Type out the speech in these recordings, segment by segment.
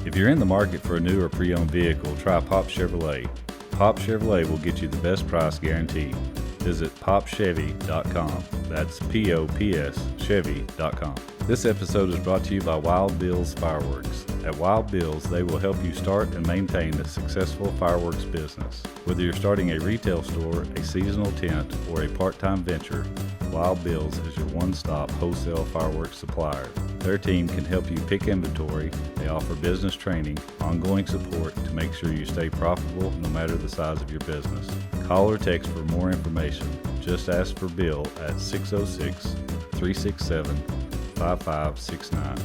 If you're in the market for a new or pre-owned vehicle, try Pop Chevrolet. Pop Chevrolet will get you the best price guaranteed. Visit popchevy.com. That's P-O-P-S Chevy.com. This episode is brought to you by Wild Bill's Fireworks. At Wild Bill's, they will help you start and maintain a successful fireworks business. Whether you're starting a retail store, a seasonal tent, or a part-time venture, Wild Bill's is your one-stop wholesale fireworks supplier. Their team can help you pick inventory. They offer business training, ongoing support to make sure you stay profitable no matter the size of your business. Call or text for more information. Just ask for Bill at 606-367-5569.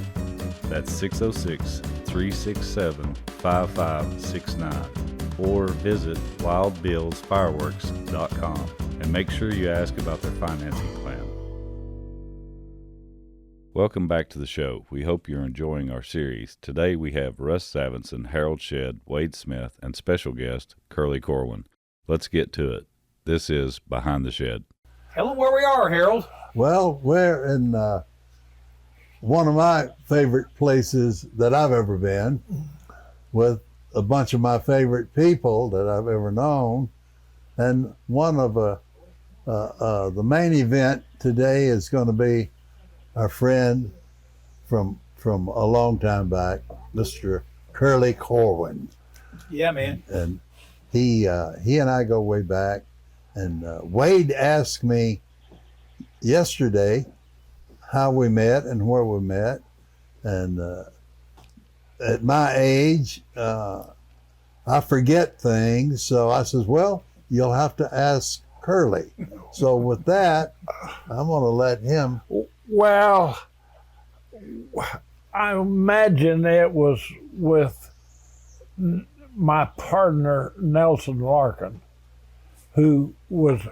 That's 606-367-5569. Or visit wildbillsfireworks.com and make sure you ask about their financing plan. Welcome back to the show. We hope you're enjoying our series. Today we have Russ Savinson, Harold Shedd, Wade Smith, and special guest Curly Corwin. Let's get to it. This is Behind the Shed. Tell them where we are, Harold. Well, we're in one of my favorite places that I've ever been, with a bunch of my favorite people that I've ever known. And one of the main event today is going to be our friend from a long time back, Mr. Curly Corwin. Yeah, man. And he and I go way back. And Wade asked me yesterday how we met and where we met. And at my age, I forget things. So I says, well, you'll have to ask Curly. So with that, I'm going to let him. Well, I imagine it was with my partner, Nelson Larkin, who was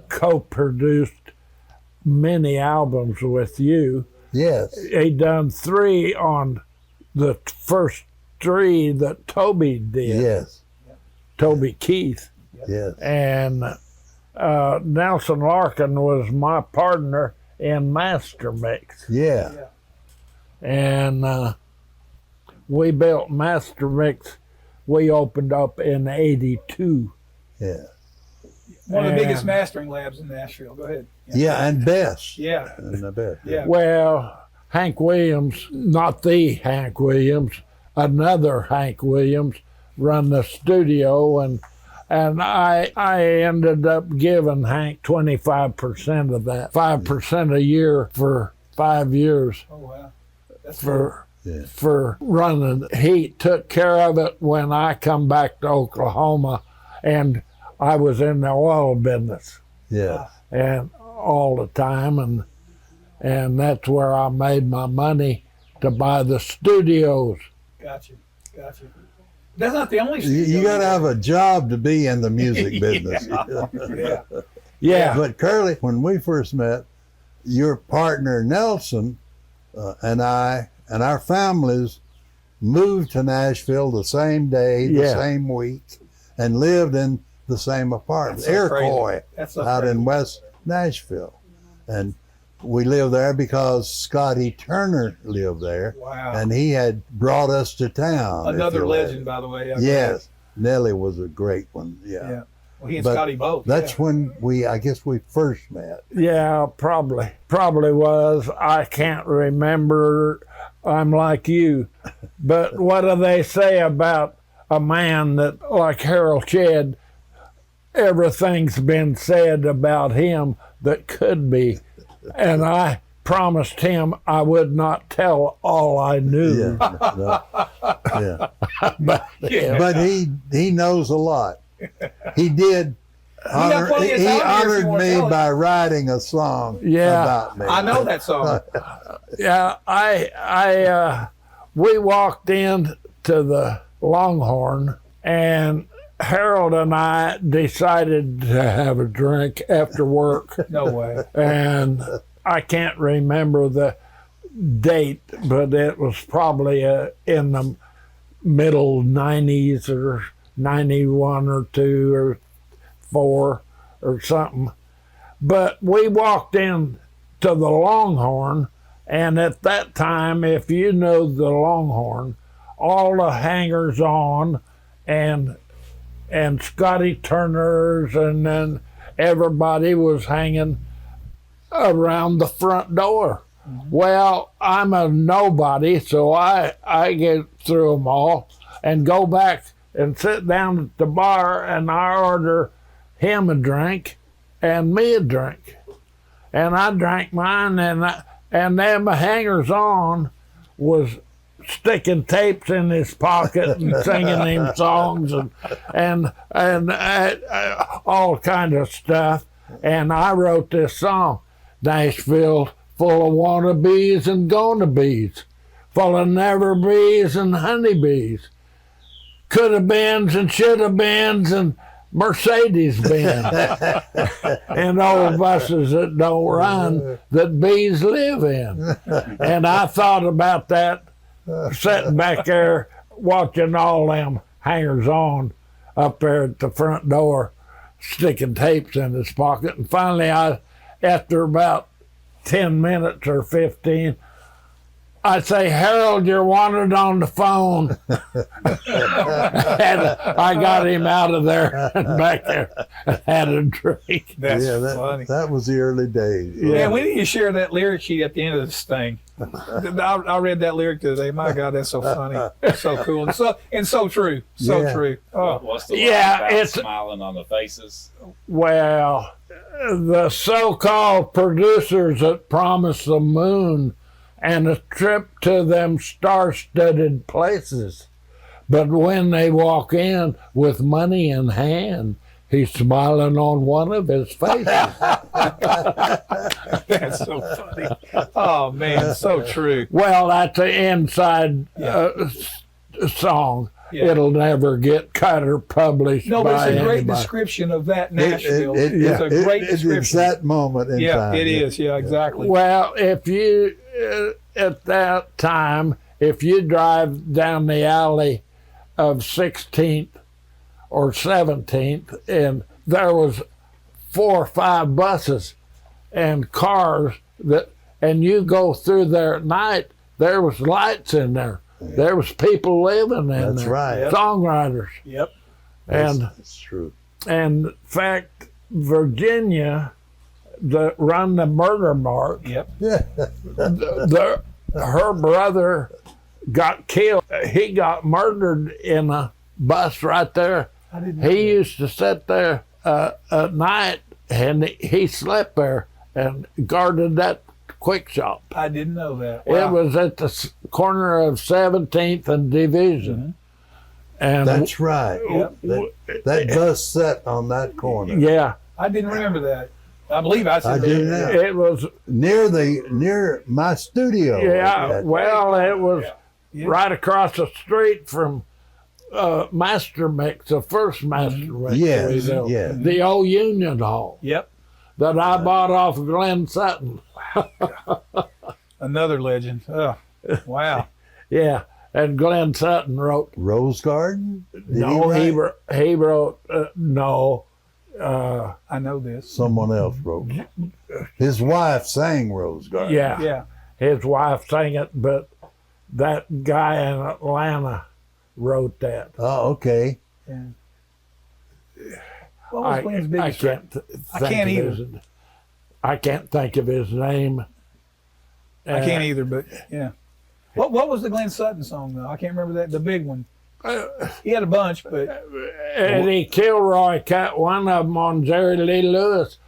co-produced many albums with you. Yes. He done 3 on the first 3 that Toby did. Yes. Toby Keith. Yes. And Nelson Larkin was my partner in Master Mix. Yeah. And we built Master Mix. We opened up in '82. Yeah. One of the biggest mastering labs in Nashville. Go ahead. Yeah, and best. Yeah. And the best. Yeah. Well, Hank Williams, not the Hank Williams, another Hank Williams, run the studio, and I ended up giving Hank 25% of that, 5% a year for 5 years. Oh, wow. That's for cool. Yeah. for running. He took care of it when I come back to Oklahoma, and I was in the oil business Yeah. and all the time, and that's where I made my money to buy the studios. Gotcha. That's not the only You got to have a job to be in the music business. Yeah. Yeah. But Curly, when we first met, your partner Nelson and I and our families moved to Nashville the same day, the Yeah. same week, and lived in the same apartment, That's so crazy. Iroquois, That's so out crazy. in West Nashville. And we lived there because Scotty Turner lived there. Wow. And he had brought us to town. if Another you will. legend, by the way. Yes. Nellie was a great one. Yeah. Yeah. Well, he and But Scotty both. That's yeah. when I guess we first met. Yeah, probably was. I can't remember. I'm like you. But what do they say about a man that, like Harold Shedd, everything's been said about him that could be. And I promised him I would not tell all I knew. Yeah. But, Yeah. But he knows a lot. He did. got plenty of He time here if you honored wanna me tell it. by writing a song Yeah. about me. I know that song. yeah, we walked in to the Longhorn, and Harold and I decided to have a drink after work. No way. And I can't remember the date, but it was probably in the middle 90s or 91 or 2 or 4 or something. But we walked in to the Longhorn, and at that time, if you know the Longhorn, all the hangers on and Scotty Turner's, and then everybody was hanging around the front door. Well, I'm a nobody, so I get through them all and go back and sit down at the bar, and I order him a drink and me a drink. And I drank mine, and then my hangers-on was sticking tapes in his pocket and singing him songs and all kind of stuff. And I wrote this song, Nashville, full of wannabes and gonna-bees, full of never-bees and honeybees, coulda-beens and shoulda-beens and Mercedes-Benz, and old buses that don't run that bees live in. And I thought about that sitting back there watching all them hangers-on up there at the front door sticking tapes in his pocket. And finally, after about 10 minutes or 15, I'd say, Harold, you're wanted on the phone. And I got him out of there and back there and had a drink. That's funny. That was the early days. Yeah, we need to share that lyric sheet at the end of this thing. I read that lyric today. My God, that's so funny. So cool. And so true. So true. Oh. What's the line about smiling on the faces? Well, the so-called producers that promise the moon and a trip to them star-studded places. But when they walk in with money in hand, he's smiling on one of his faces. That's so funny. Oh, man, so true. Well, that's an inside song. Yeah. It'll never get cut or published. No, but it's a great anybody. Description of that Nashville. It's a great description. It's that moment in time. Yeah, it is. Yeah, exactly. Well, if you, at that time, if you drive down the alley of 16th or 17th, and there was 4 or 5 buses and cars and you go through there at night, there was lights in there. There was people living in there. That's right. Yep. Songwriters. Yep. And that's true. And in fact, Virginia, run the murder mark. Yep. Her brother got killed. He got murdered in a bus right there. He used to sit there at night, and he slept there and guarded that quick shop. I didn't know that. Wow. It was at the corner of 17th and Division. And that's right. Yep. That bus sat on that corner. Yeah. I didn't remember that. I believe I said I do now. It was near my studio. Yeah, well, it was right across the street from Master Mix, the first Master Mix. Yes, the old Union Hall. Yep. That I bought off Glenn Sutton. Another legend. Oh, wow. Yeah, and Glenn Sutton wrote Rose Garden. He wrote no. I know this. Someone else wrote. His wife sang Rose Garden. Yeah. His wife sang it, but that guy in Atlanta wrote that. Oh, okay. Yeah. What was Glenn's biggest? I can't either. I can't think of his name. I can't either, but yeah. What was the Glenn Sutton song though? I can't remember that. The big one. He had a bunch, but and he killed Roy Acuff, one of them on Jerry Lee Lewis.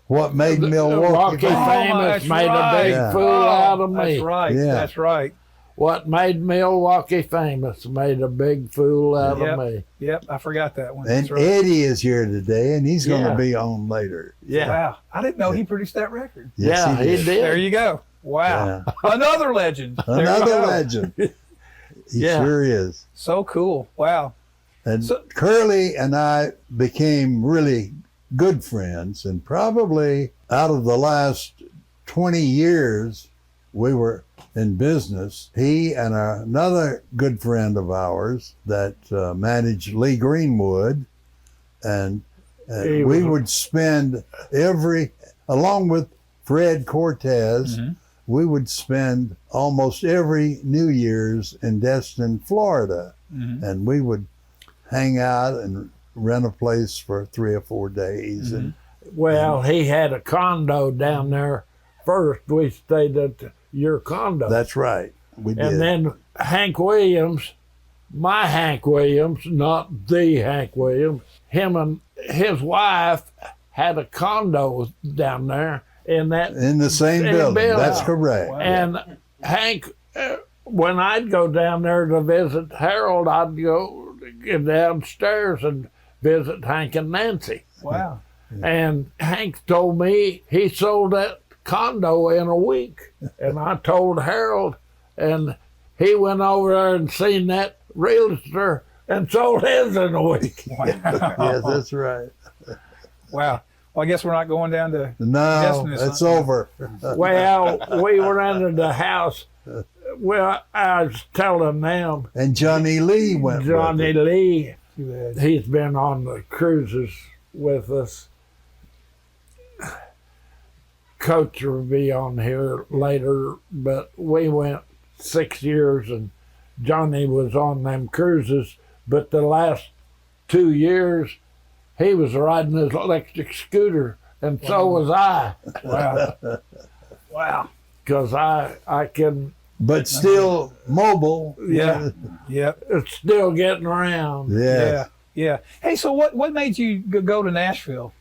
What made Milwaukee famous made a big fool out of me. That's right. Yeah. That's right. What made Milwaukee famous made a big fool out of me. Yep, I forgot that one. And right. Eddie is here today, and he's going to be on later. Yeah. Wow. I didn't know he produced that record. Yes, he did. There you go. Wow. Yeah. Another legend. Another legend. He sure is. So cool. Wow. And Curly and I became really good friends, and probably out of the last 20 years we were in business, he and another good friend of ours that managed Lee Greenwood, and we would spend along with Fred Cortez, we would spend almost every New Year's in Destin, Florida. And we would hang out and rent a place for 3 or 4 days. And Well, he had a condo down there first. We stayed at your condo. that's right. We did. And then Hank Williams, my Hank Williams, not the Hank Williams, him and his wife had a condo down there in that in the same building. That's correct. And Hank, when I'd go down there to visit Harold, I'd go get downstairs and visit Hank and Nancy. Wow. And Hank told me he sold that condo in a week. And I told Harold, and he went over there and seen that realtor and sold his in a week. Yes, that's right. Wow. Well, I guess we're not going down to No, Destin this it's time. over. Well, we rented the house. Well, I was telling them, And Johnny Lee went Johnny with it. Lee, Too bad. he's been on the cruises with us. Coach will be on here later, but we went 6 years and Johnny was on them cruises, but the last 2 years he was riding his electric scooter, and so was I, Wow. Wow. because I can But still mobile. Yeah. Yep. it's still getting around. Yes. Yeah. Hey, so what made you go to Nashville?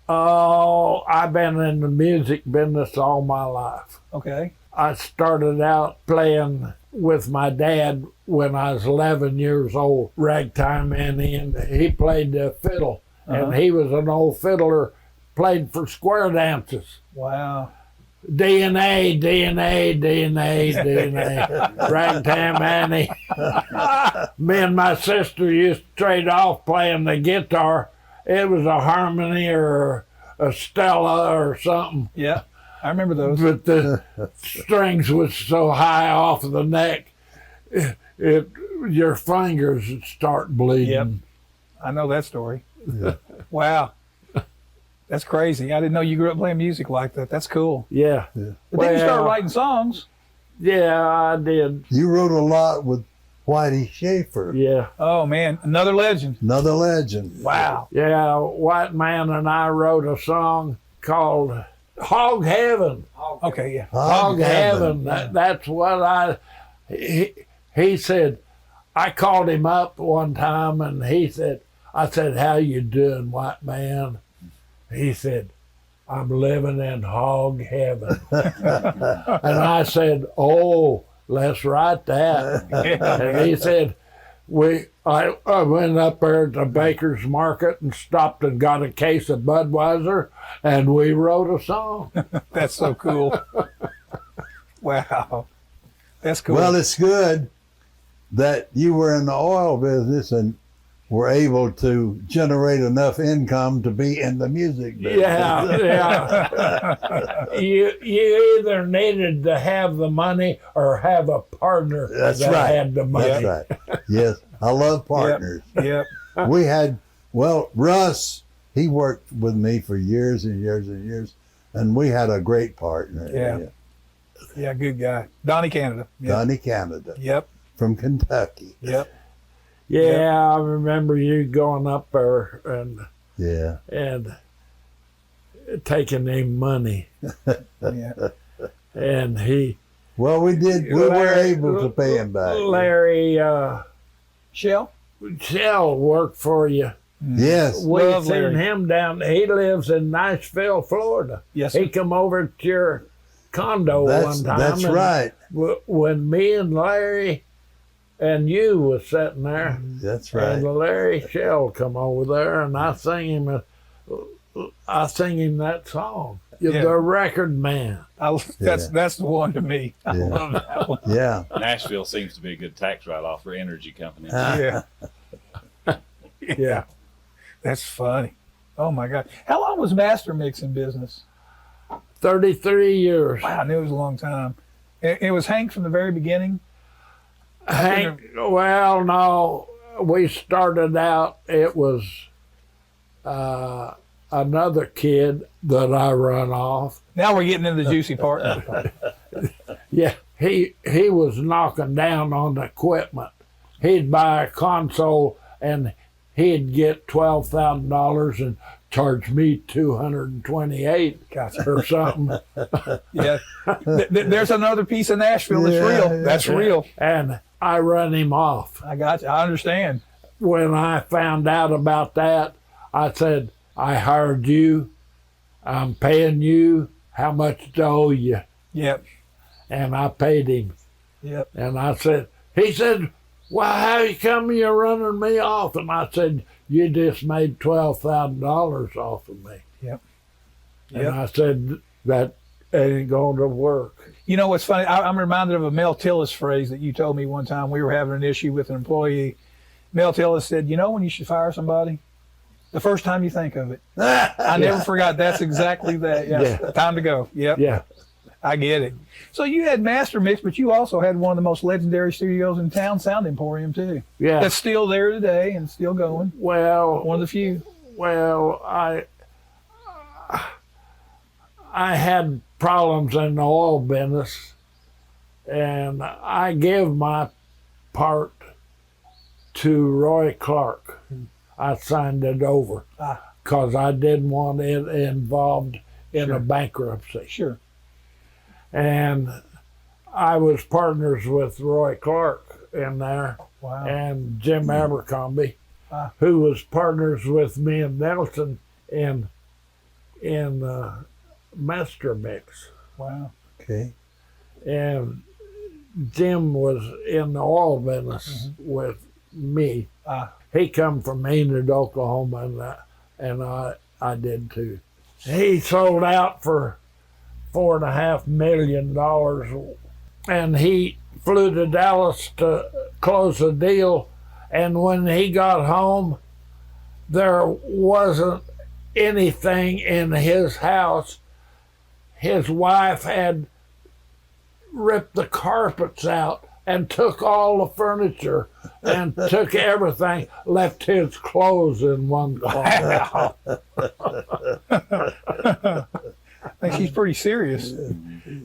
Oh, I've been in the music business all my life. Okay. I started out playing with my dad when I was 11 years old, ragtime, and he played the fiddle. And he was an old fiddler, played for square dances. Wow. DNA, DNA, DNA, DNA, ragtime Annie. Me and my sister used to trade off playing the guitar. It was a harmony or a Stella or something. Yeah. I remember those. But the strings was so high off of the neck, your fingers would start bleeding. Yep. I know that story. Yeah. Wow. That's crazy. I didn't know you grew up playing music like that. That's cool. Yeah. But then you started writing songs. Yeah, I did. You wrote a lot with Whitey Schaefer, Yeah. Oh, man. Another legend. another legend. Wow. Yeah, White Man and I wrote a song called Hog Heaven. Okay, yeah. Hog Heaven. That's what he said. I called him up one time and I said, how you doing, White Man? He said, I'm living in hog heaven. And I said, oh, let's write that. And he said, I went up there to Baker's Market and stopped and got a case of Budweiser, and we wrote a song. That's so cool. Wow. That's cool. Well, it's good that you were in the oil business and were able to generate enough income to be in the music business. Yeah. You either needed to have the money or have a partner That's that right. had the money. That's right. Yes, I love partners. Yep. We had, Russ, he worked with me for years and years and years, and we had a great partner. Yeah. Yeah, good guy. Donnie Canada. Yep. Donnie Canada Yep. from Kentucky. Yep. Yeah, I remember you going up there Yeah. and taking him money. Yeah. And he, Well, we did. We were able to pay him back. Larry Shell? Shell worked for you. Yes. We Love seen Larry. him down. He lives in Nashville, Florida. Yes, He sir. come over to your condo That's one time. that's and right. When me and Larry and you was sitting there, That's right. and Larry Shell come over there, and I sing him that song. You're Yeah. the record man. That's the one to me. I Yeah. love that one. Yeah. Nashville seems to be a good tax write-off for energy companies. Yeah. Yeah. That's funny. Oh my God. How long was Master Mix in business? 33 years. Wow, I knew it was a long time. It was Hank from the very beginning. Hank, well, no, we started out, it was a another kid that I run off. Now we're getting into the juicy part. Yeah, he was knocking down on the equipment. He'd buy a console and he'd get $12,000 and charge me $228 or something. Yeah. There's another piece of Nashville that's real. That's real. And I run him off. I got you. I understand. When I found out about that, I said, I hired you. I'm paying you. How much do I owe you? Yep. And I paid him. Yep. And I said, he said, well, how come you're running me off? And I said, you just made $12,000 off of me. Yep. And I said, that ain't going to work. You know what's funny? I'm reminded of a Mel Tillis phrase that you told me one time. We were having an issue with an employee. Mel Tillis said, you know when you should fire somebody? The first time you think of it. I never forgot. That's exactly that. Yes. Yeah. Time to go. Yep. Yeah. I get it. So you had Master Mix, but you also had one of the most legendary studios in town, Sound Emporium, too. Yeah. That's still there today and still going. Well, One of the few. well, I had problems in the oil business, and I gave my part to Roy Clark. I signed it over because I didn't want it involved in a bankruptcy. Sure. And I was partners with Roy Clark in there Wow. and Jim Abercrombie, who was partners with me and Nelson in Master Mix. Wow. Okay. And Jim was in the oil business with me. He come from Enid, Oklahoma, and I did too. He sold out for $4.5 million, and he flew to Dallas to close the deal. And when he got home, there wasn't anything in his house. His wife had ripped the carpets out and took all the furniture and took everything, left his clothes in one corner. I think she's pretty serious.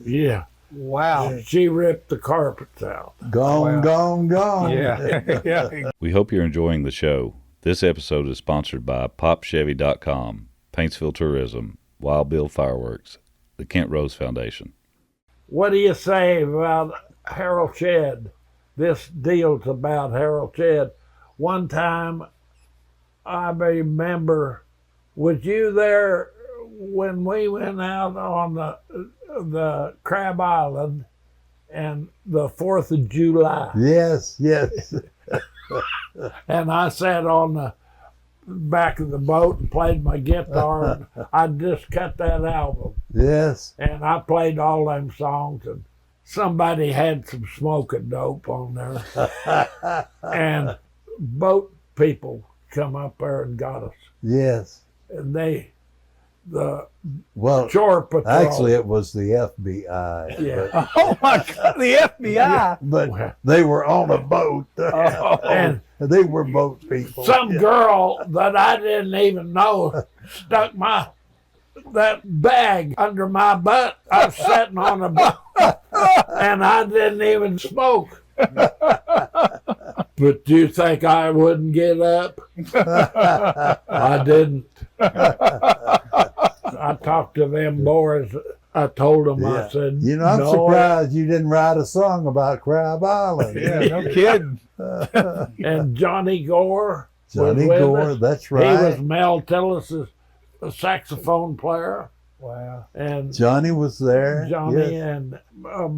Yeah. Wow. She ripped the carpets out. Gone, gone, gone. Yeah. Yeah. We hope you're enjoying the show. This episode is sponsored by PopChevy.com, Paintsville Tourism, Wild Bill Fireworks, the Kent Rose Foundation. What do you say about Harold Shedd? This deal's about Harold Shedd. One time, I remember, was you there when we went out on the Crab Island and the 4th of July? Yes, yes. And I sat on the back of the boat and played my guitar. And I just cut that album. Yes. And I played all them songs, and somebody had some smoking dope on there. And boat people come up there and got us. Yes. And the Well, shore patrol. actually, it was the FBI. Yeah. Oh my God, the FBI. But they were on a boat. And They were boat people. some girl that I didn't even know stuck that bag under my butt. I was sitting on a boat and I didn't even smoke. But do you think I wouldn't get up? I didn't. I talked to them boys. I told them, I said, You know, I'm no, surprised you didn't write a song about Crab Island. Yeah, no kidding. And Johnny Gore. Johnny was with Gore, us. that's He was right. Mel Tillis's saxophone player. Wow. And Johnny was there. Johnny Yes. and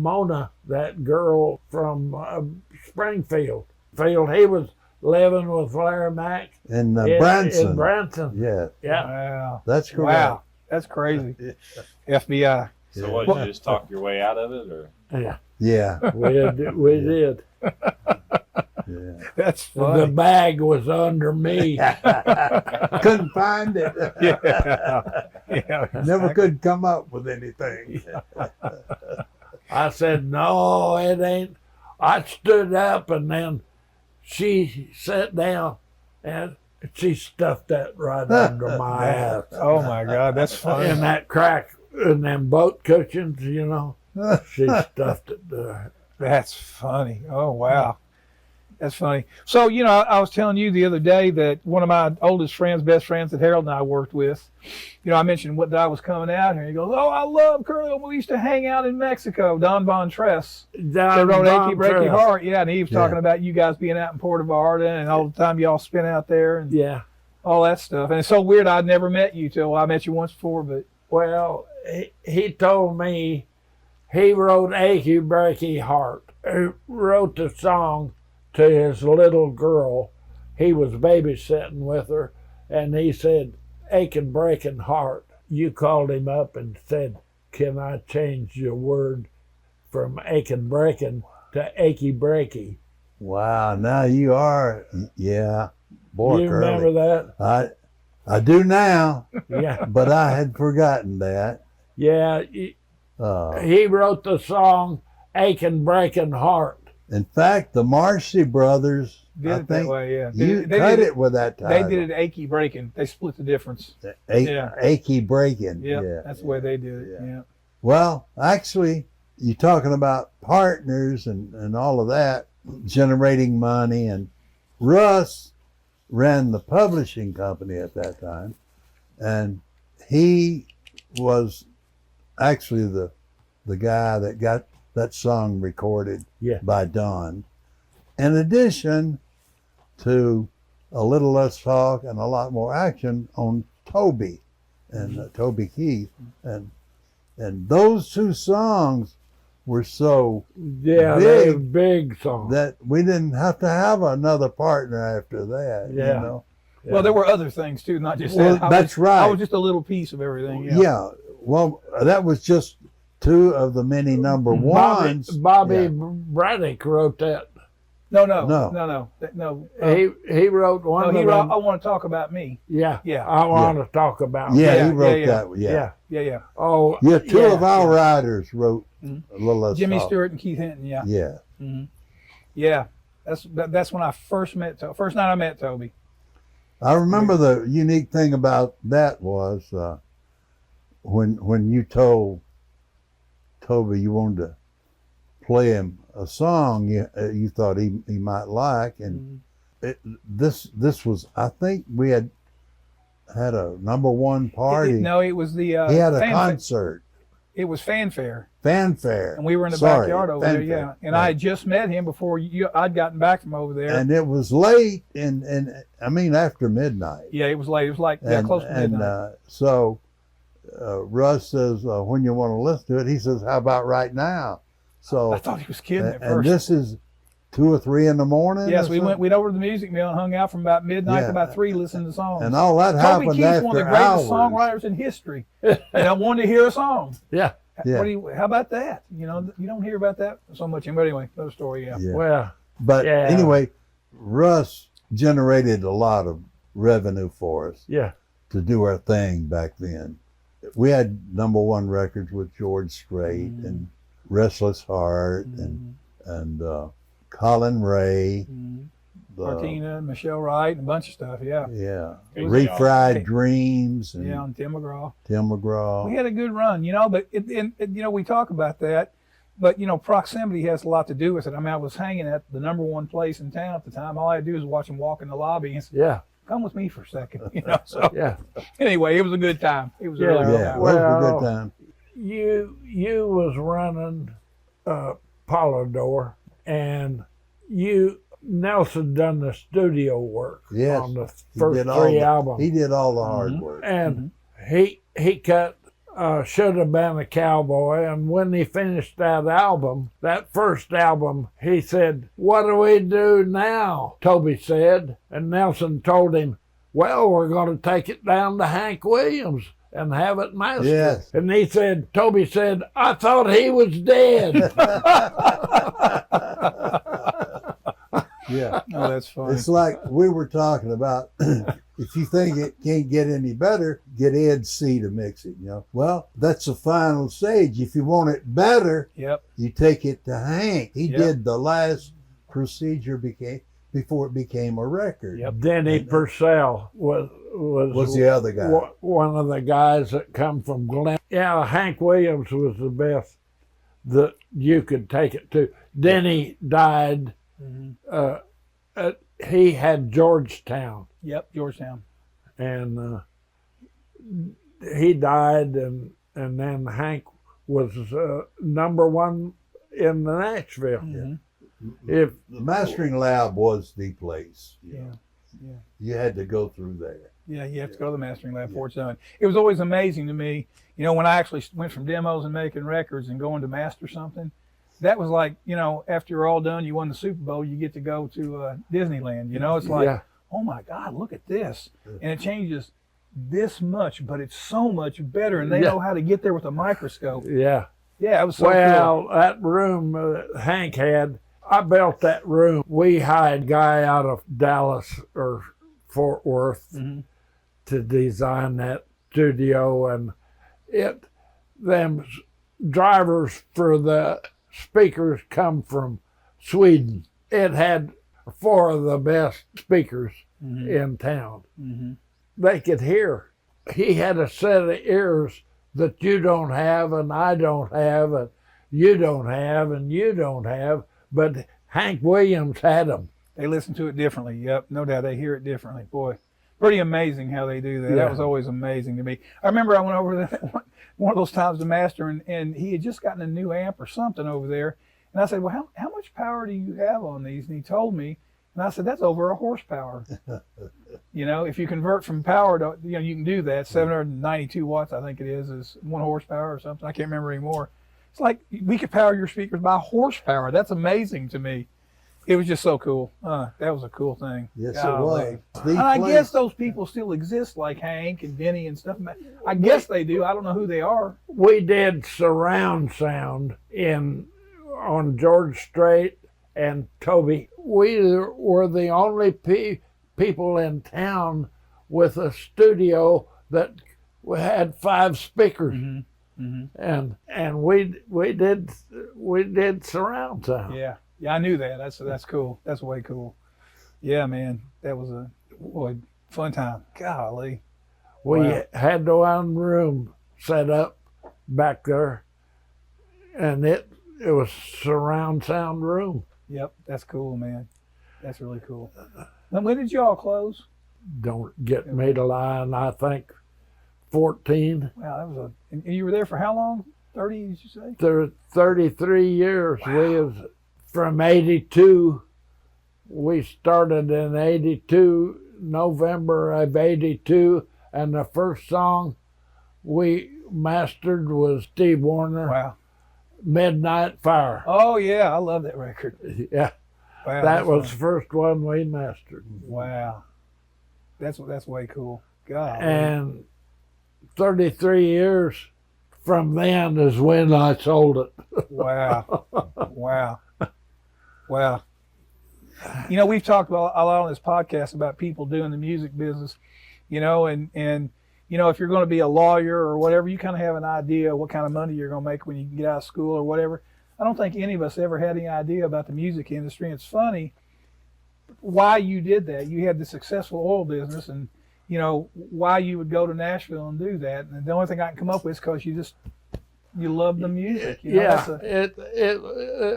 Mona, that girl from Springfield. He was living with Larry Mack And in Branson. Branson. Yeah, Yeah. Wow. that's correct. Wow. That's crazy. FBI. So what, did you just talk your way out of it, or? Yeah. Yeah, We did. yeah. That's The funny. bag was under me. Couldn't find it. Yeah. Yeah. Never could come up with anything. I said, no, it ain't. I stood up and then she sat down and She stuffed that right under my ass. Oh my God, that's funny. In that crack in them boat cushions, you know. She stuffed it there. That's funny. Oh wow, that's funny. So I was telling you the other day that one of my oldest friends, best friends that Harold and I worked with, I mentioned that I was coming out here. He goes, "Oh, I love Curly. We used to hang out in Mexico." Don Von Tress. They wrote "Achy Breaky Heart." Yeah, and he was talking about you guys being out in Puerto Vallarta and all the time y'all spent out there and all that stuff. And it's so weird. I'd never met you till I met you once before, but well, he told me he wrote "Achy Breaky Heart." He wrote the song to his little girl. He was babysitting with her, and he said, "Aching breaking heart." You called him up and said, "Can I change your word from aching breaking to achy breaky?" Wow, now you are, boy, You Curly. remember that? I do now, Yeah. but I had forgotten that. Yeah. He wrote the song "Aching Breaking Heart." In fact, the Marcy Brothers, did I it that think way. Yeah, you They cut did it with that They title. did it achy breaking. They split the difference. Yeah. Achy breaking. Yep, Yeah, that's the way they did it. Yeah. Well, actually, you're talking about partners and all of that, generating money. And Russ ran the publishing company at that time. And he was actually the guy that got that song recorded by Don. In addition to a little less talk and a lot more action on Toby and Toby Keith. And those two songs were so Yeah, they were big songs. that we didn't have to have another partner after that. Yeah. You know? Well, there were other things too, not just Well, that. that's right. I was just a little piece of everything. Yeah. Well, that was just two of the many number ones. Bobby Braddock wrote that. No. He wrote one of he them. wrote, I want to talk about me. Yeah, Yeah. I want to talk about. Yeah, he wrote yeah. that. Yeah. Yeah. Oh, Yeah, two of our writers wrote a little less Jimmy talk. Stewart and Keith Hinton. Yeah. Yeah. Yeah. That's when I first met. First night I met Toby. I remember the unique thing about that was when you told Toby you wanted to play him a song you thought he might like, and this was, I think we had a number one party. No, it was the. He had a concert. It was Fanfare. Fanfare. And we were in the backyard over there, yeah. And I had just met him before I'd gotten back from over there. And it was late, and I mean after midnight. Yeah, it was late. It was like close to midnight. And so Russ says, when you want to listen to it, he says, how about right now? So I thought he was kidding at and first. this is 2 or 3 in the morning. Yes, we went over to the music mill and hung out from about midnight to about 3 listening to songs. And all that Toby happened Keith's after one of the greatest hours. songwriters in history. And I wanted to hear a song. Yeah. Yeah. How about that? You don't hear about that so much. But anyway, another story. Yeah. Well, But anyway, Russ generated a lot of revenue for us to do our thing back then. We had number one records with George Strait and Restless Heart and Colin Ray. Martina, Michelle Wright, and a bunch of stuff. Yeah. Yeah. It was Refried Dreams and Yeah, and Tim McGraw. Tim McGraw. We had a good run, but we talk about that, but proximity has a lot to do with it. I mean, I was hanging at the number one place in town at the time. All I had to do was watch him walk in the lobby and say, come with me for a second, So anyway, it was a good time. It was a really good time. Well, it was a good time. You was running Polydor, and Nelson done the studio work on the first 3 albums. He did all the hard work. And he cut Should Have Been a Cowboy, and when he finished that first album, he said, "What do we do now?" Toby said, and Nelson told him, "Well, we're going to take it down to Hank Williams and have it mastered." Yes. And Toby said, "I thought he was dead." Yeah. Oh, that's funny. It's like we were talking about, if you think it can't get any better, get Ed C to mix it, Well, that's the final stage. If you want it better, Yep. you take it to Hank. He did the last procedure before it became a record. Yep. Denny Purcell was the other guy. One of the guys that come from Glen. Yeah, Hank Williams was the best that you could take it to. Denny died. He had Georgetown. Yep, Georgetown. And he died, and then Hank was number one in the Nashville. Mm-hmm. If The mastering lab was the place. Yeah. You had to go through there. Yeah, you have to go to the mastering lab for it's done. It was always amazing to me, when I actually went from demos and making records and going to master something. That was like, after you're all done, you won the Super Bowl, you get to go to Disneyland. It's like, oh my God, look at this. And it changes this much, but it's so much better. And they know how to get there with a microscope. Yeah, it was so well, cool. that room Hank had, I built that room. We hired a guy out of Dallas or Fort Worth to design that studio, and them drivers for the speakers come from Sweden. It had 4 of the best speakers in town. They could hear. He had a set of ears that you don't have, and I don't have, and you don't have, and you don't have, but Hank Williams had them. They listen to it differently. Yep, no doubt. They hear it differently. Boy, pretty amazing how they do that. Yeah. That was always amazing to me. I remember I went over there one of those times to master, and he had just gotten a new amp or something over there. And I said, well, how much power do you have on these? And he told me, and I said, that's over a horsepower. If you convert from power to, you can do that. 792 watts, I think it is 1 horsepower or something. I can't remember anymore. It's like we could power your speakers by horsepower. That's amazing to me. It was just so cool. That was a cool thing. Yes, Golly. it was. And I guess those people still exist, like Hank and Denny and stuff. I guess they do. I don't know who they are. We did surround sound on George Strait and Toby. We were the only people in town with a studio that had 5 speakers. And we did surround sound. Yeah, I knew that. That's cool. That's way cool. Yeah, man, that was a fun time. Golly, We had the one room set up back there, and it was surround sound room. Yep, that's cool, man. That's really cool. When did y'all close? Don't get me to lie, and I think 14. Wow, that was and you were there for how long? 30, did you say? 33 years. Wow. We was from 82. We started in 82, November of 82, and the first song we mastered was Steve Warner, Wow. Midnight Fire. Oh yeah, I love that record. Yeah, Wow, that was the fun. first one we mastered. Wow, that's way cool. God. And 33 years from then is when I sold it. Wow. Wow. We've talked a lot on this podcast about people doing the music business, and if you're going to be a lawyer or whatever, you kind of have an idea what kind of money you're going to make when you get out of school or whatever. I don't think any of us ever had any idea about the music industry. And it's funny why you did that. You had the successful oil business, and why you would go to Nashville and do that. And the only thing I can come up with is because you love the music. It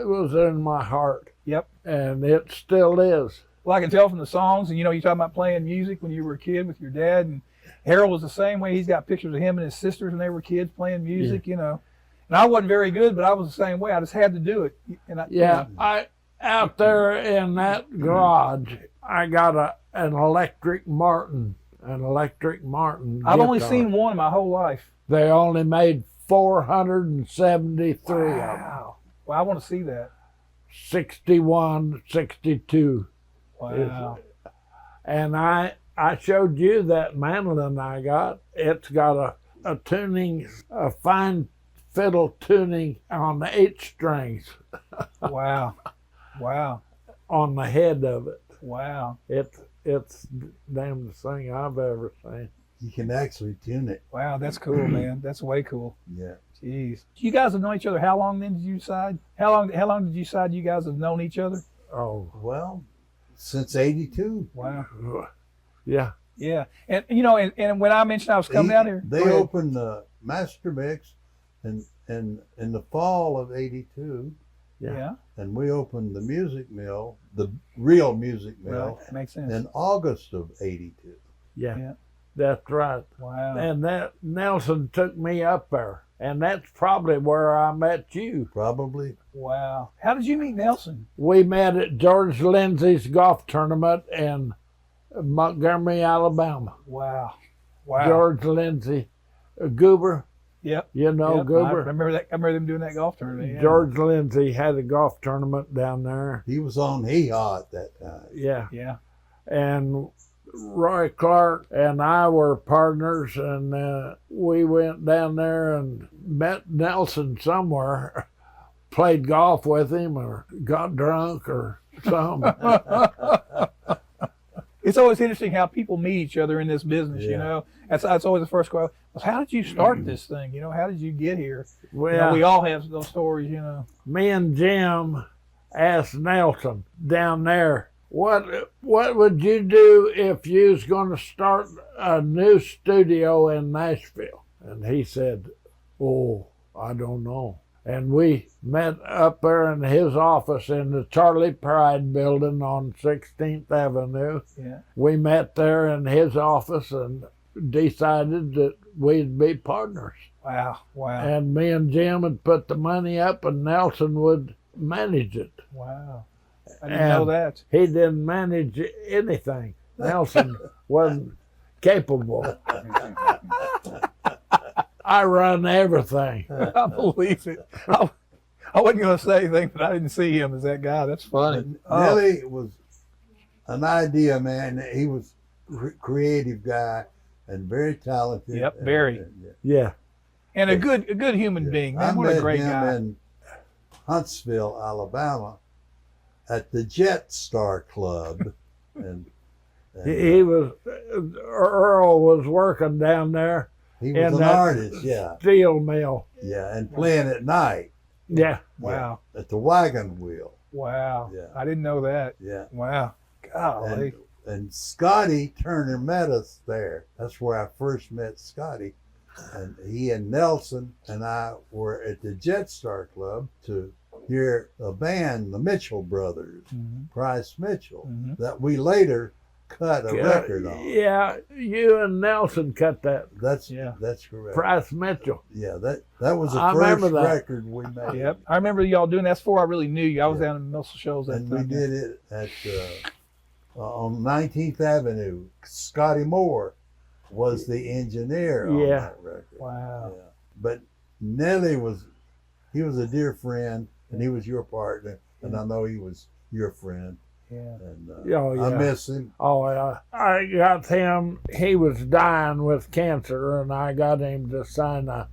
was in my heart. Yep. And it still is. Well, I can tell from the songs, and you talking about playing music when you were a kid with your dad, and Harold was the same way. He's got pictures of him and his sisters when they were kids playing music, And I wasn't very good, but I was the same way. I just had to do it. And I out there in that garage, I got an electric Martin. I've only guitar. seen one my whole life. They only made 473 of them. Wow. Well, I want to see that. 61, 62. Wow. And I showed you that mandolin I got. It's got a tuning, a fine fiddle tuning on the 8 strings Wow. on the head of it. Wow. It's the damnest thing I've ever seen. You can actually tune it. Wow, that's cool, man. That's way cool. Yeah. Jeez. You guys have known each other how long then did you decide? How long did you decide you guys have known each other? Oh, Well, since '82. Wow. Yeah. Yeah. And and when I mentioned I was coming down here, They go ahead. opened the Master Mix in the fall of '82, Yeah. and we opened the Music Mill, the real Music Mill, Right. Makes sense. in August of '82. Yeah. Yeah. That's right. Wow. And that Nelson took me up there. And that's probably where I met you. Probably. Wow. How did you meet Nelson? We met at George Lindsay's golf tournament in Montgomery, Alabama. Wow. Wow. George Lindsay, Goober, Yep. you know Yep. I Goober. remember that. I remember them doing that golf tournament. Yeah. George Lindsay had a golf tournament down there. He was on Hee Haw at that time. Yeah. Yeah. And Roy Clark and I were partners, and we went down there and met Nelson somewhere, played golf with him, or got drunk or something. It's always interesting how people meet each other in this business. You Yeah. know, that's always the first question. Was how did you start this thing? You know, how did you get here? Well, You know, we all have those stories. You know. me and Jim asked Nelson down there, what would you do if you was going to start a new studio in Nashville? And he said, oh, I don't know. And we met up there in his office in the Charlie Pride building on 16th Avenue. Yeah. We met there in his office and decided that we'd be partners. Wow. Wow. And me and Jim would put the money up and Nelson would manage it. Wow. I didn't know And that. he didn't manage anything. Nelson wasn't capable. I run everything. I believe it. I wasn't going to say anything, but I didn't see him as that guy. That's funny. Nelly was an idea man. He was a creative guy and very talented. Yep, very. Yeah. And a good human being. I Man, what met a great him guy. in Huntsville, Alabama, at the Jet Star Club, and He was, Earl was working down there, he in was an that artist, yeah, steel mill. and playing at night. Yeah. Wow. Yeah, at the Wagon Wheel. Wow. Yeah. I didn't know that. Yeah. Wow. Golly. And Scotty Turner met us there. That's where I first met Scotty. And he and Nelson and I were at the Jet Star Club to hear a band, the Mitchell Brothers, Mhm. Price Mitchell, Mhm. that we later cut a record on. Yeah, you and Nelson cut that. That's Yeah. that's correct. Price Mitchell. Yeah, that was the I first remember that. record we made. Yep. I remember y'all doing that before I really knew you. I was Yeah. down in Milson Shoals that And time. we did it at on 19th Avenue. Scotty Moore was the engineer on Yeah. that record. Wow. Yeah. But Nelly was a dear friend, and he was your partner, and I know he was your friend. Yeah. And Oh, yeah. I miss him. Oh, yeah. I got him, he was dying with cancer, and I got him to sign a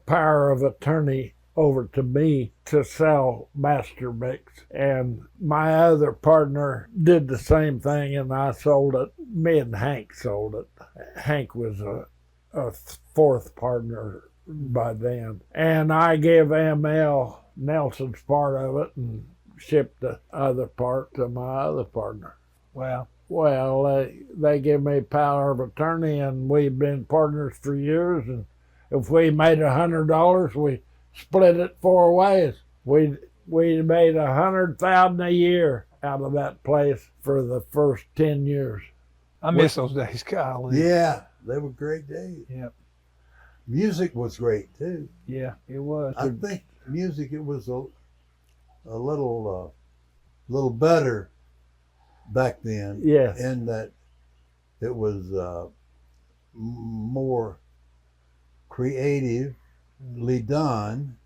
power of attorney over to me to sell Master Mix. And my other partner did the same thing, and I sold it. Me and Hank sold it. Hank was a fourth partner by then. And I gave ML Nelson's part of it and shipped the other part to my other partner. Wow. Well, they give me power of attorney, and we've been partners for years. And if we made $100, we split it 4 ways. We made $100,000 a year out of that place for the first 10 years. I miss those days. Golly. Yeah, they were great days. Yep. Music was great too. Yeah, it was. I think music it was a little better back then. Yes. In that it was more creatively done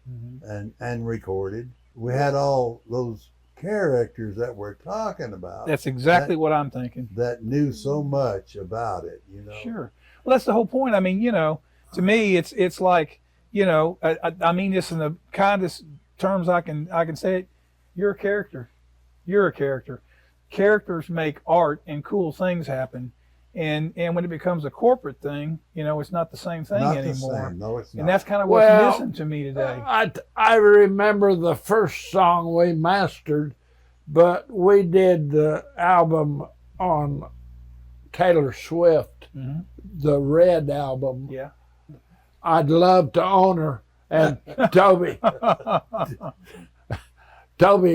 and recorded. We had all those characters that we're talking about. That's exactly what I'm thinking. That knew so much about it, you know. Sure. Well, that's the whole point. I mean, to me, it's like, I mean this in the kindest terms I can say it. You're a character. You're a character. Characters make art and cool things happen. And when it becomes a corporate thing, it's not the same thing Not anymore. the same. No, it's not. And that's kind of what's missing to me today. I remember the first song we mastered But we did the album on Taylor Swift, the Red album. Yeah. I'd love to own her. And Toby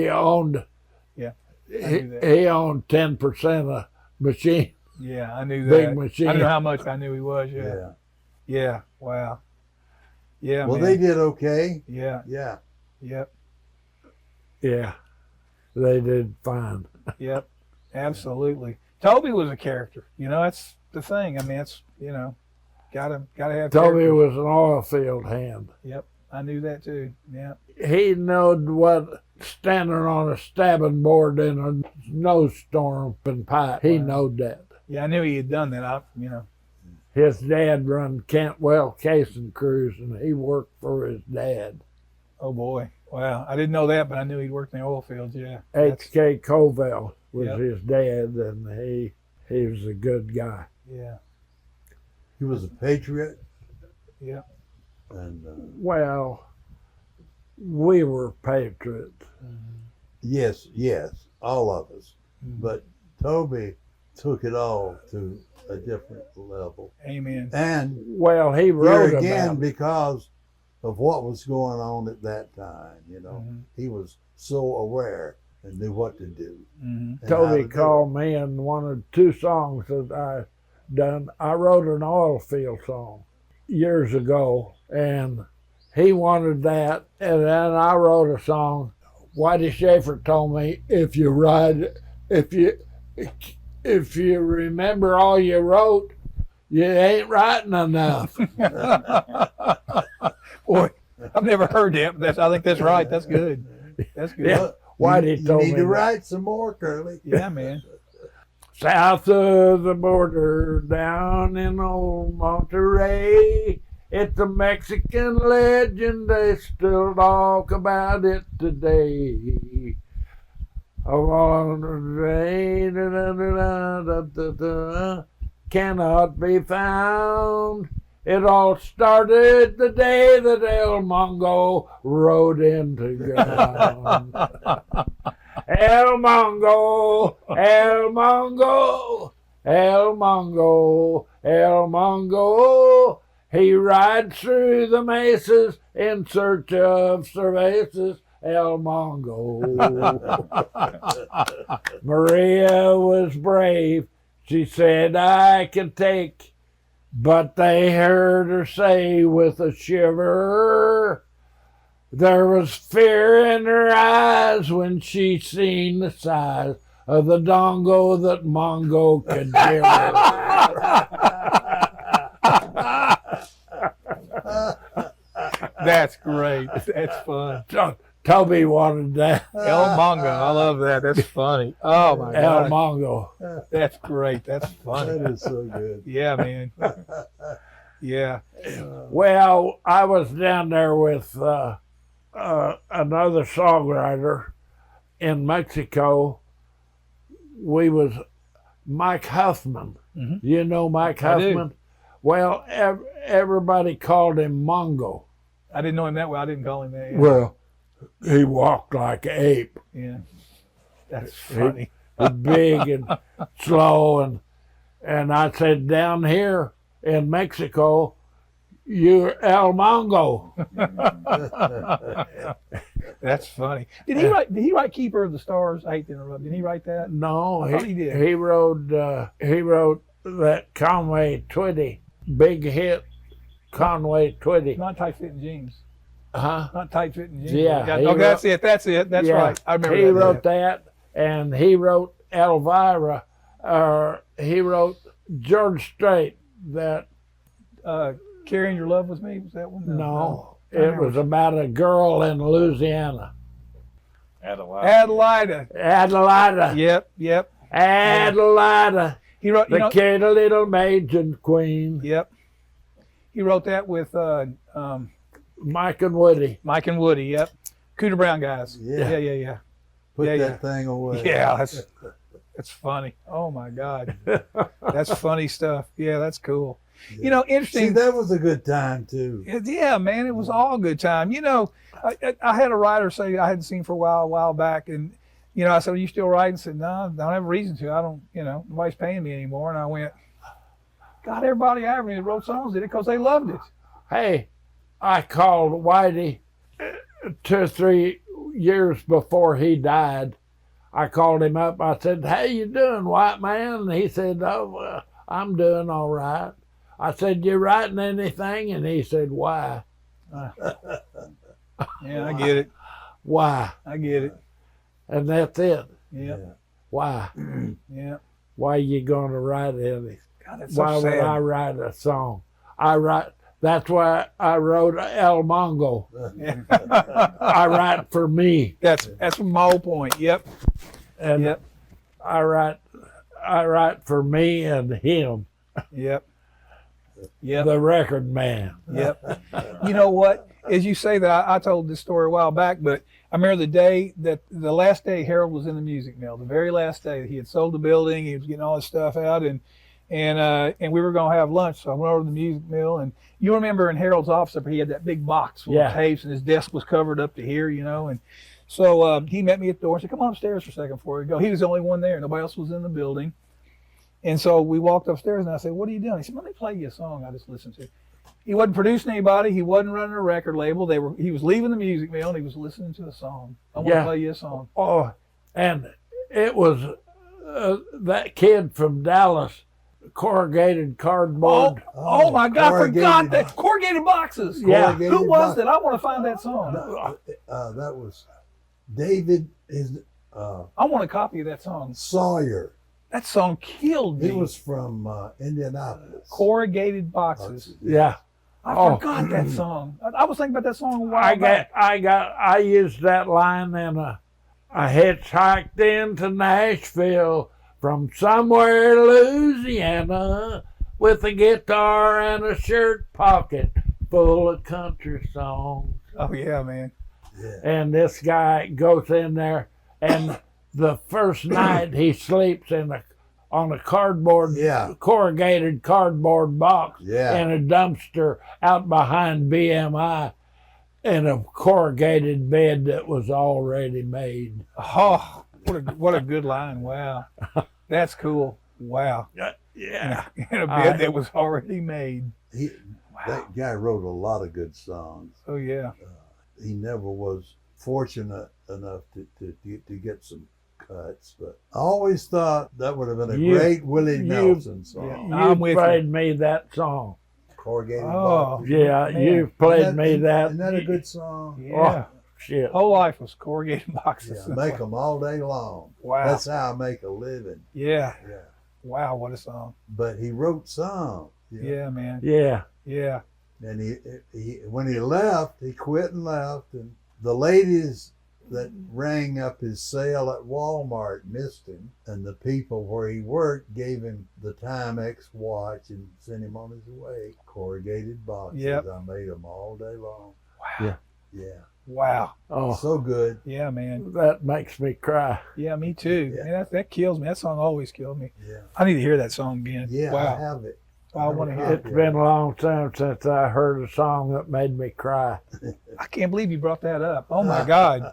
owned. Yeah. He owned 10% of Machine. Yeah, I knew that. Big Machine. I don't know how much, but I knew he was. Yeah. Yeah. Yeah. Wow. Yeah. Well, man. they did okay. Yeah. Yeah. Yep. Yeah, they did fine. Yep. Absolutely. Toby was a character. You know, that's the thing. I mean, it's, you know, gotta have. Toby characters. was an oil field hand. Yep. I knew that too. Yeah. He knowed what standing on a stabbing board in a snowstorm and pipe. He knowed that. Yeah, I knew he had done that. You know. His dad run Cantwell Casing Crews, and he worked for his dad. Oh boy. Wow. I didn't know that, but I knew he'd worked in the oil fields. Yeah. H.K. Covell was Yep. his dad, and he was a good guy. Yeah. He was a patriot. Yeah. And Well, we were patriots. yes, all of us. Mhm. But Toby took it all to a different level. Amen. And Well, he here wrote again, about it. because of what was going on at that time, you know, he was so aware and knew what to do. Mm-hmm. and how to Toby do called me and wanted 2 songs that I done. I wrote an oil field song years ago, and he wanted that. And then I wrote a song. Whitey Schaefer told me, if you remember all you wrote, you ain't writing enough. Boy, I've never heard that, but I think that's right. That's good. That's good. Yeah. it. Whitey you told need me to that. write some more, Curly. Yeah, man. South of the border, down in old Monterey, it's a Mexican legend, they still talk about it today. On the rain, cannot be found. It all started the day that El Mongo rode into ground. El Mongo, El Mongo, El Mongo, El Mongo. He rides through the mesas in search of cervezas. El Mongo. Maria was brave. She said, I can take. But they heard her say with a shiver, there was fear in her eyes when she seen the size of the dongo that Mongo could give her. That's great. That's fun. Toby wanted that. El Mongo. I love that. That's funny. Oh, my El God. Mongo. That's great. That's funny. That is so good. Yeah, man. Yeah. Well, I was down there with another songwriter in Mexico. We was Mike Huffman. Mhm. You know Mike I do. Huffman? Well, everybody called him Mongo. I didn't know him that well. I didn't call him that. Yeah. Well, he walked like an ape. Yeah. That's funny. He big and slow, and I said, down here in Mexico, you're El Mongo. That's funny. Did he write Keeper of the Stars? I hate to interrupt. Did he write that? No, I thought he did. He wrote that Conway Twitty, big hit, Conway Twitty. Not tight fitting jeans. Huh? Not tight fitting jeans. Yeah, he Okay, that's it. That's it. That's Yeah, right. I remember he that. wrote that, and he wrote Elvira. He wrote George Strait. That Carrying Your Love With Me, was that one? no, I it remember. was about a girl in Louisiana. Adelida. Adelida. Yep. Adelida. He wrote. The kid, a little maiden queen. Yep. He wrote that with Mike and Woody. Mike and Woody. Yep. Cooter Brown guys. Yeah. Yeah. Put Yeah, that thing away. Yeah, that's funny. Oh my God, that's funny stuff. Yeah, that's cool. Yeah. You know, See, interesting. that was a good time too. Yeah, man, it was all a good time. You know, I had a writer say I hadn't seen for a while back, and I said, "Are you still writing?" Said, "No, I don't have a reason to. I don't, nobody's paying me anymore." And I went, "God, everybody I ever knew that wrote songs did it because they loved it." Hey, I called Whitey 2 or 3 years before he died. I called him up. I said, "How you doing, white man?" And he said, "Oh, I'm doing all right." I said, "You writing anything?" And he said, "Why?" Yeah, I get it. Why? I get it. And that's it. Yeah. Why? Yeah. Why you going to write anything? God, that's so Why would sad. I write a song? That's why I wrote El Mongo. I write for me. That's my whole point. Yep. And Yep. I write for me and him, Yep. Yep. the record man. Yep. You know what? As you say that, I told this story a while back, but I remember the last day Harold was in the music mill, the very last day. He had sold the building, he was getting all his stuff out, and we were going to have lunch. So I went over to the music mill, and you remember in Harold's office, he had that big box full of tapes, and his desk was covered up to here, and so he met me at the door and said, "Come on upstairs for a second before we go." He was the only one there. Nobody else was in the building. And so we walked upstairs, and I said, "What are you doing?" He said, "Let me play you a song I just listened to." He wasn't producing anybody. He wasn't running a record label. He was leaving the music mill, and he was listening to a song. "I want to play you a song." Oh, and it was that kid from Dallas, corrugated cardboard. Oh my God, I forgot that. Corrugated boxes. Yeah. Who was that? I want to find that song. That was David I want a copy of that song. Sawyer. That song killed me. He was from Indianapolis. Corrugated boxes. Yeah. I forgot that song. I was thinking about that song a while back. I used that line in I hitchhiked into Nashville from somewhere Louisiana with a guitar and a shirt pocket full of country songs. Oh yeah, man. Yeah. And this guy goes in there, and the first night he sleeps on a cardboard, corrugated cardboard box in a dumpster out behind BMI in a corrugated bed that was already made. Oh, what a good line. Wow. That's cool. Wow. Yeah. In a bed that was already made. That guy wrote a lot of good songs. Oh yeah. He never was fortunate enough to get some cuts, but I always thought that would have been a great Willie Nelson song. You played me that song. Corrugated box. Yeah, man. you played me that. Isn't that a good song? Yeah. Oh, shit. Whole life was corrugated boxes. Yeah, make them all day long. Wow. That's how I make a living. Yeah. Yeah. Wow, what a song. But he wrote songs. Yeah, man. Yeah. Yeah. And he when he left, he quit and left, and the ladies that rang up his sale at Walmart missed him, and the people where he worked gave him the Timex watch and sent him on his way. Corrugated boxes. Yep. I made them all day long. Wow. Yeah. Wow. Oh, So good. Yeah, man. that makes me cry. Yeah, me too. Yeah. Man, that kills me. That song always killed me. Yeah. I need to hear that song again. Yeah, I Wow. have it. I want to hear It's been a long time since I heard a song that made me cry. I can't believe you brought that up. Oh my God.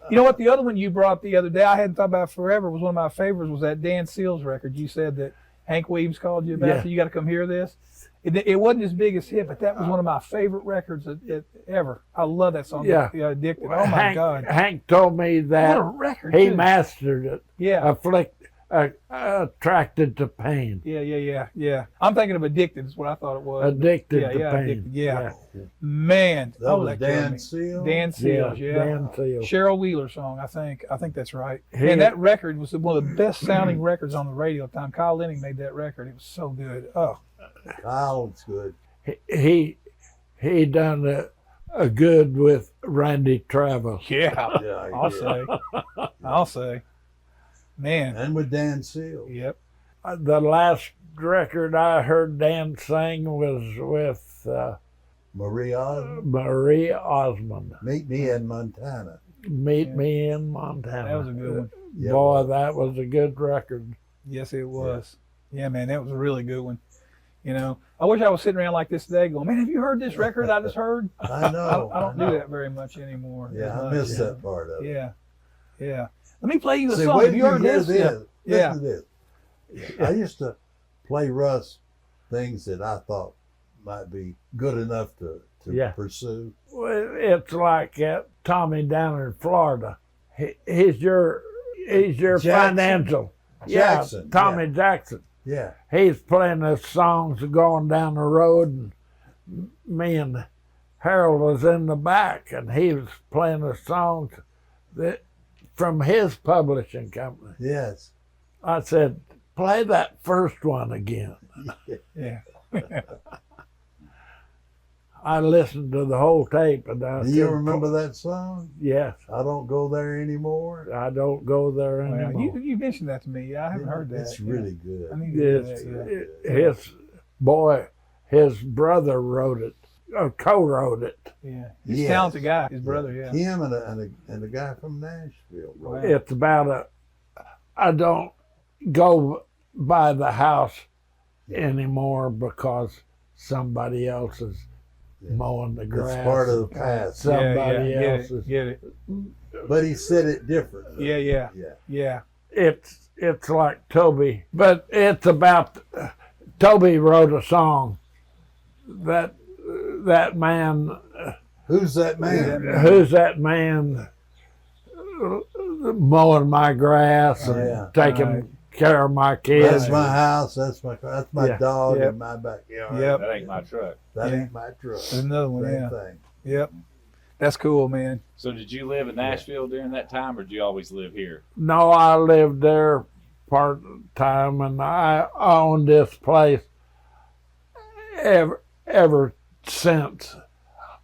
You know what? The other one you brought the other day, I hadn't thought about forever, was one of my favorites, was that Dan Seals record. You said that Hank Williams called you about. Yeah. So you got to come hear this. It wasn't his biggest hit, but that was one of my favorite records ever. I love that song. Yeah. Addicted. Oh my God. Hank told me What a that record. he too. mastered it. Yeah. Attracted to pain. Yeah. I'm thinking of Addicted is what I thought it was. Addicted to pain. Addicted. Yeah. Man. That was killed Dan me. Seals? Dan Seals, yeah. Dan Seals. Cheryl Wheeler song, I think that's right. He- And that record was one of the best sounding records on the radio at the time. Kyle Lenning made that record. It was so good. Oh, Kyle's good. He done a good with Randy Travis. yeah. Yeah, he I'll did. say. I'll say. Man. And with Dan Seals. Yep. The last record I heard Dan sing was with Marie Osmond. Marie Osmond. Meet Me in Montana. Meet Me in Montana. That was a good one. Yeah, Boy, well, that was a good record. Yes, it was. Yeah, man, that was a really good one. You know, I wish I was sitting around like this today going, man, have you heard this record I just heard? I know. I don't do that very much anymore. Yeah, as I much. missed that part of it. Yeah. Let me play you a See, song. wait Have till you heard hear this? this. Yeah. Listen to this. I used to play Russ things that I thought might be good enough to Yeah. pursue. Well, it's like Tommy down in Florida. He's your Jackson. financial. Jackson, Yeah, Tommy Jackson. Yeah. He's playing his songs going down the road, and me and Harold was in the back, and he was playing the songs that from his publishing company. Yes. I said, play that first one again. Yeah. I listened to the whole tape, and I Do said, you remember that song? Yes, I don't go there anymore. I don't go there Wow. anymore. You mentioned that to me. I haven't heard that. It's Yeah. really I good. need to hear that. His brother wrote it, or co-wrote it. Yeah. He's a Yes. talented guy. His brother. Yeah. Him and a guy from Nashville. Wow. It's about I don't go by the house anymore because somebody else is mowing the grass. It's part of the past. Somebody else is. Get it. But he said it differently. Yeah. Yeah. Yeah. It's like Toby, but it's about Toby wrote a song that man. Who's that man? Who's that man mowing my grass and Yeah. taking Right. care of my kids? That's my house. That's my Yeah. dog Yep. in my backyard. Yep. That ain't my truck. That Yeah. ain't my truck. There's another one. Same Yeah. thing. Yep. That's cool, man. So did you live in Nashville during that time, or did you always live here? No, I lived there part of the time, and I owned this place ever since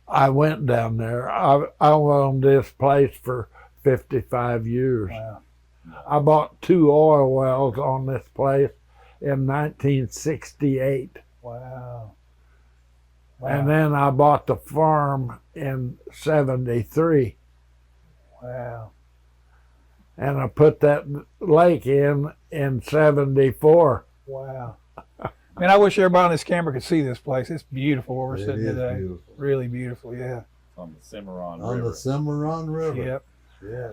I went down there. I owned this place for 55 years. Wow. I bought 2 oil wells on this place in 1968. Wow. And then I bought the farm in 73. Wow. And I put that lake in 74. Wow. Man, I wish everybody on this camera could see this place. It's beautiful where we're It sitting is today. beautiful. Really beautiful. Yeah. On the Cimarron On River. the Cimarron River. Yep. Yeah.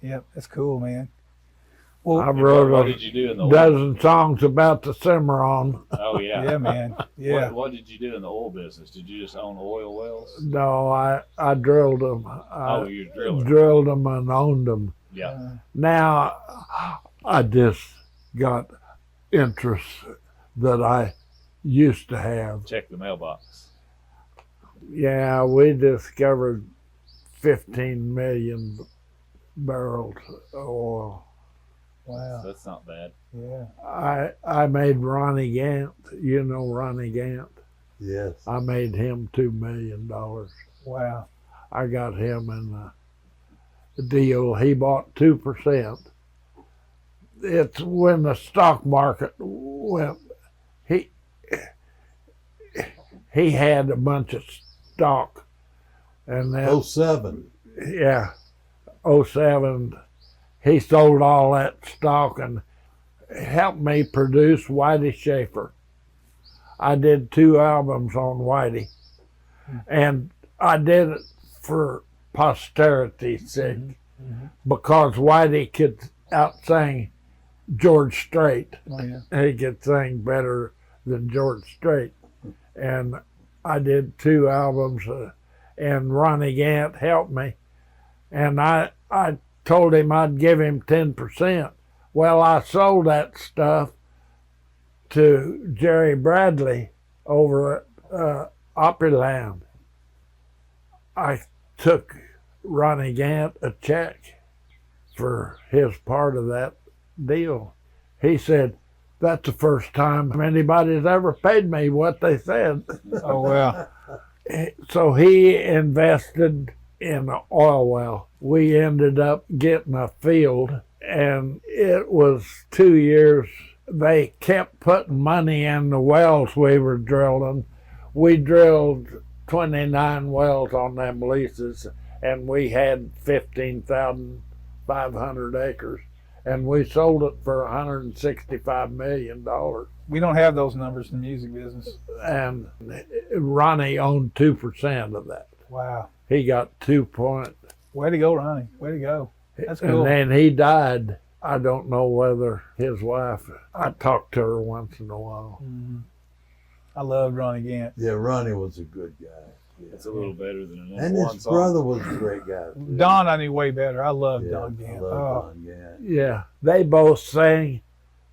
Yep. That's cool, man. Well, I And wrote what a did you do in the oil? dozen songs about the Cimarron. Oh yeah. yeah, man. Yeah. What did you do in the oil business? Did you just own oil wells? No, I drilled them. Oh, you're a driller. Drilled them and owned them. Yeah. Now I just got interests that I used to have. Check the mailbox. Yeah, we discovered 15 million barrels of oil. Wow. That's not bad. Yeah. I made Ronnie Gant. You know Ronnie Gant? Yes. I made him $2 million. Wow. I got him in the deal. He bought 2%. It's when the stock market went. He had a bunch of stock, and then 07. yeah, '07, he sold all that stock and helped me produce Whitey Schaefer. I did 2 albums on Whitey, and I did it for posterity's sake because Whitey could outsing George Strait. Oh, yeah. He could sing better than George Strait. And I did 2 albums, and Ronnie Gant helped me. And I told him I'd give him 10%. Well, I sold that stuff to Jerry Bradley over at Opryland. I took Ronnie Gant a check for his part of that deal. He said, "That's the first time anybody's ever paid me what they said." Oh, wow. So he invested in an oil well. We ended up getting a field, and it was 2 years. They kept putting money in the wells we were drilling. We drilled 29 wells on them leases, and we had 15,500 acres. And we sold it for $165 million. We don't have those numbers in the music business. And Ronnie owned 2% of that. Wow. He got 2 point. Way to go, Ronnie. Way to go. That's cool. And then he died. I don't know whether his wife, I talked to her once in a while. I loved Ronnie Gant. Yeah, Ronnie was a good guy. Yeah. It's a little better than a number And one his song. brother was a great guy. too. Don, I knew way better. I loved Yeah, Don I Gant. love Oh, Don Gant. Yeah, they both sang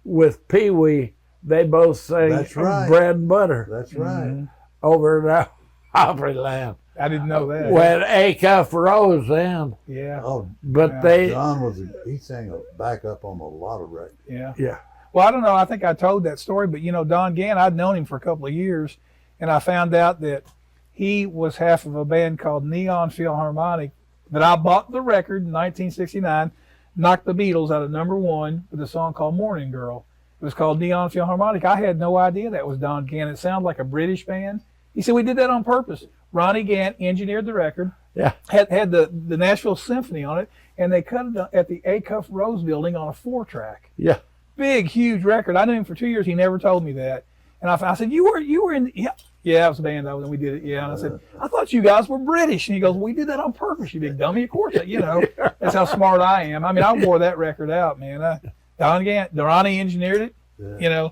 with Pee Wee. They both sang That's right. Bread and Butter That's right. over at Opryland. I didn't know that. When Acuff Rose in, Yeah, Oh, but Yeah. they, Don he sang a backup on a lot of records. yeah. yeah, Well, I don't know. I think I told that story, but Don Gant, I'd known him for a couple of years, and I found out that he was half of a band called Neon Philharmonic that I bought the record in 1969, knocked the Beatles out of #1 with a song called Morning Girl. It was called Neon Philharmonic. I had no idea that was Don Gant. It sounded like a British band. He said, we did that on purpose. Ronnie Gant engineered the record, yeah. had the Nashville Symphony on it, and they cut it at the Acuff Rose building on a 4-track. Yeah. Big, huge record. I knew him for 2 years. He never told me that. And I said, you were in, yeah, it was a band. And we did it. Yeah. And I said, I thought you guys were British. And he goes, we did that on purpose, you big dummy. Of course, that's how smart I am. I mean, I wore that record out, man. Don Gant, Ronnie engineered it. Yeah.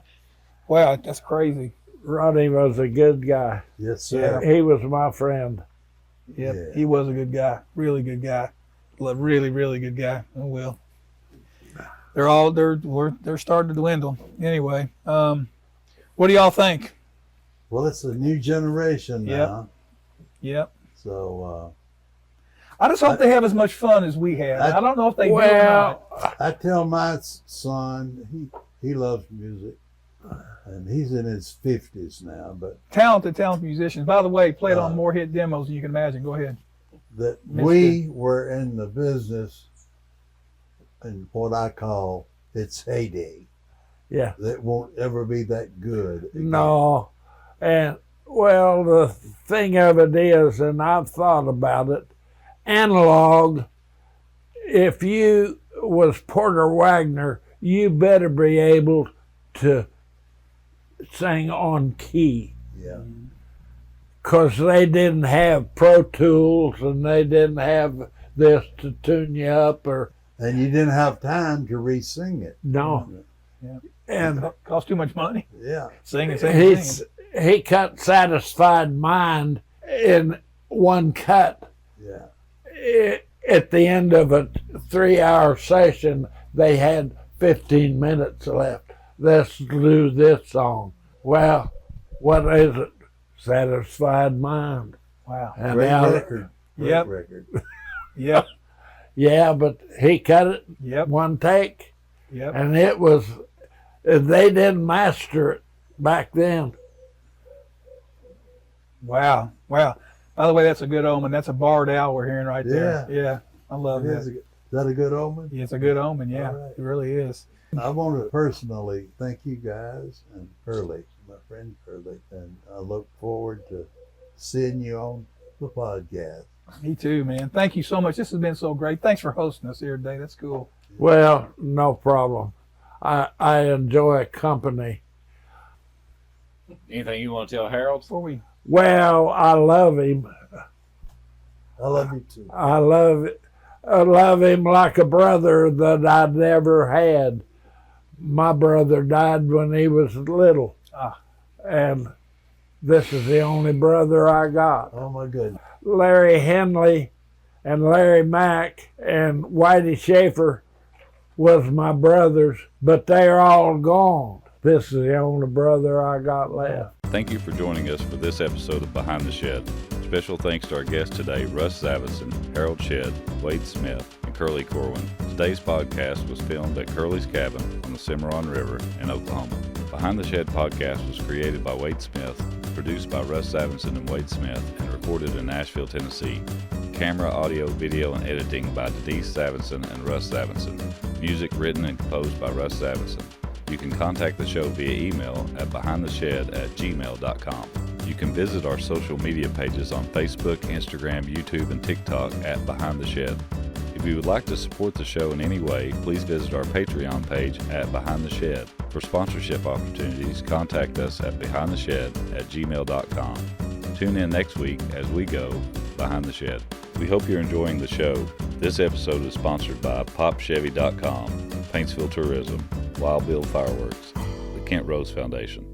Wow, that's crazy. Ronnie was a good guy. Yes, sir. He was my friend. Yep, Yeah. he was a good guy. Really good guy. Really, really good guy. Oh well. They're starting to dwindle. Anyway, what do y'all think? Well, it's a new generation Yep. now. Yep. So I just hope they have as much fun as we had. I don't know if they do or not. I tell my son, he loves music. And he's in his 50s now, but Talented musicians. By the way, played on more hit demos than you can imagine. Go ahead. that we were in the business in what I call its heyday. Yeah. That won't ever be that good again. No. And, well, the thing of it is, and I've thought about it, analog, if you was Porter Wagner, you better be able to sing on key. Yeah. Because they didn't have Pro Tools and they didn't have this to tune you up or And you didn't have time to re-sing it. no. Yeah. And Cost too much money. Yeah. Singing. he cut Satisfied Mind in one cut. Yeah. At the end of a 3-hour session, they had 15 minutes left. Let's do this song. Well, what is it? Satisfied Mind. Wow. And Great now- record. Great Yep. record. Yep. Yeah, but he cut it Yep. one take, Yep. and it was, they didn't master it back then. Wow. Wow. By the way, that's a good omen. That's a barred owl we're hearing right there. Yeah. I love Is that. that a good omen? Yeah, it's a good omen. Yeah, All right. it really is. I want to personally thank you guys and Curly, my friend Curly, and I look forward to seeing you on the podcast. Me too, man. Thank you so much. This has been so great. Thanks for hosting us here today. That's cool. Well, no problem. I enjoy company. Anything you want to tell Harold? Before we Well, I love him. I love you too. I love him like a brother that I never had. My brother died when he was little. And this is the only brother I got. Oh my goodness. Larry Henley and Larry Mack and Whitey Schaefer was my brothers, but they're all gone. This is the only brother I got left. Thank you for joining us for this episode of Behind the Shed. Special thanks to our guests today, Russ Zavison, Harold Shedd, Wade Smith, and Curly Corwin. Today's podcast was filmed at Curly's cabin on the Cimarron River in Oklahoma. Behind the Shed podcast was created by Wade Smith, produced by Russ Zavison and Wade Smith, and recorded in Nashville, Tennessee. Camera, audio, video, and editing by Denise Zavison and Russ Zavison. Music written and composed by Russ Zavison. You can contact the show via email at behindtheshed@gmail.com. You can visit our social media pages on Facebook, Instagram, YouTube, and TikTok at Behind the Shed. If you would like to support the show in any way, please visit our Patreon page at Behind the Shed. For sponsorship opportunities, contact us at behindtheshed@gmail.com. Tune in next week as we go Behind the Shed. We hope you're enjoying the show. This episode is sponsored by PopChevy.com, Paintsville Tourism, Wild Bill Fireworks, the Kent Rose Foundation.